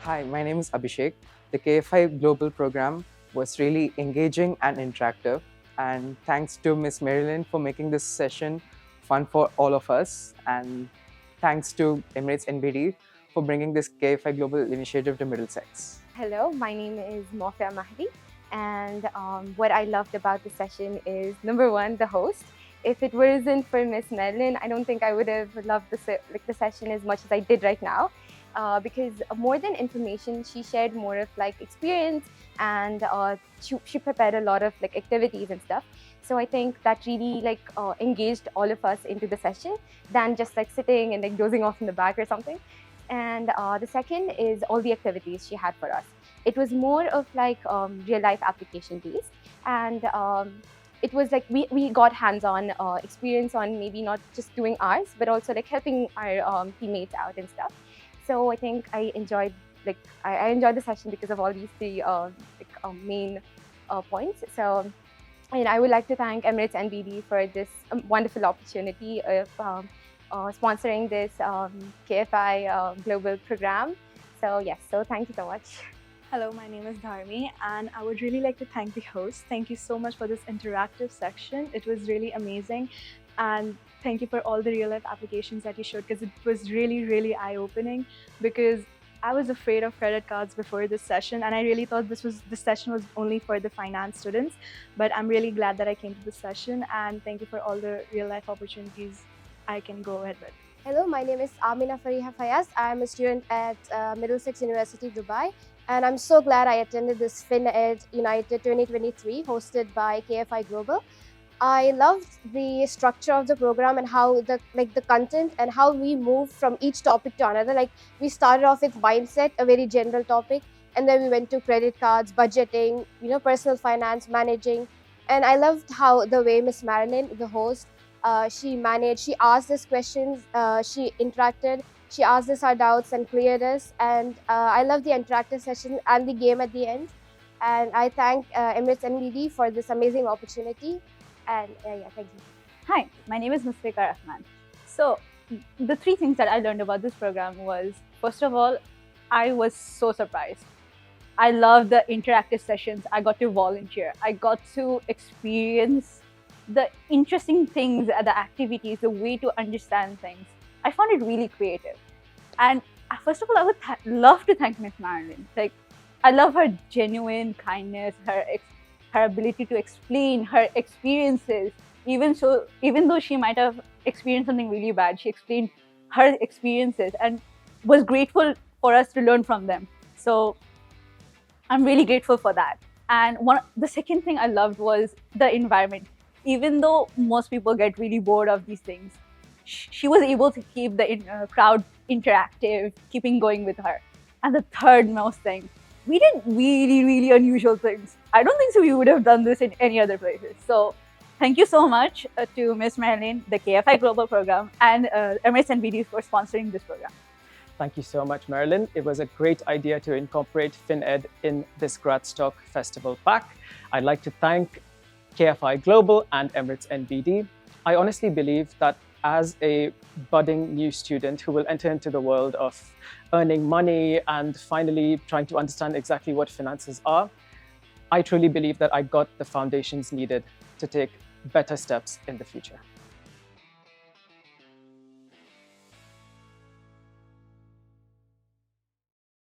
Hi, my name is Abhishek. The KFI Global program was really engaging and interactive. And thanks to Miss Marilyn for making this session fun for all of us. And thanks to Emirates NBD for bringing this KFI Global initiative to Middlesex. Hello, my name is Mofia Mahdi, and what I loved about the session is number one, the host. If it wasn't for Miss Madeline, I don't think I would have loved the session as much as I did right now, because more than information, she shared more of like experience, and she prepared a lot of like activities and stuff. So I think that really engaged all of us into the session than just like sitting and like dozing off in the back or something. And the second is all the activities she had for us. It was more of like real life application based, and it was like we got hands-on experience on maybe not just doing ours, but also like helping our teammates out and stuff. So I think I enjoyed I enjoyed the session because of all these three main points. So, and I would like to thank Emirates NBD for this wonderful opportunity of sponsoring this KFI Global program. So yes, so thank you so much. Hello, my name is Dharmi, and I would really like to thank the host. Thank you so much for this interactive section. It was really amazing. And thank you for all the real life applications that you showed, because it was really, really eye-opening, because I was afraid of credit cards before this session, and I really thought this session was only for the finance students. But I'm really glad that I came to this session, and thank you for all the real life opportunities I can go ahead with. Hello, my name is Amina Fariha Fayaz. I'm a student at Middlesex University, Dubai. And I'm so glad I attended this FinEd United 2023 hosted by KFI Global. I loved the structure of the program and how the content and how we moved from each topic to another. Like we started off with mindset, a very general topic, and then we went to credit cards, budgeting, personal finance, managing. And I loved how the way Miss Marilyn, the host, she asked us questions, she interacted, she asked us our doubts and cleared us. And I love the interactive session and the game at the end. And I thank Emirates NBD for this amazing opportunity. And yeah, thank you. Hi, my name is Musfika Rahman. So the three things that I learned about this program was, first of all, I was so surprised. I love the interactive sessions. I got to volunteer. I got to experience the interesting things, the activities, the way to understand things. I found it really creative. And first of all, I would love to thank Miss Marilyn. Like, I love her genuine kindness, her ability to explain her experiences. Even though she might have experienced something really bad, she explained her experiences and was grateful for us to learn from them. So I'm really grateful for that. And the second thing I loved was the environment. Even though most people get really bored of these things, she was able to keep the crowd interactive, keeping going with her. And the third most thing, we did really, really unusual things. I don't think so we would have done this in any other places. So thank you so much to Ms. Marilyn, the KFI Global program, and Emirates NBD for sponsoring this program. Thank you so much, Marilyn. It was a great idea to incorporate FinEd in this Gradstock Festival pack. I'd like to thank KFI Global and Emirates NBD. I honestly believe that as a budding new student who will enter into the world of earning money and finally trying to understand exactly what finances are, I truly believe that I got the foundations needed to take better steps in the future.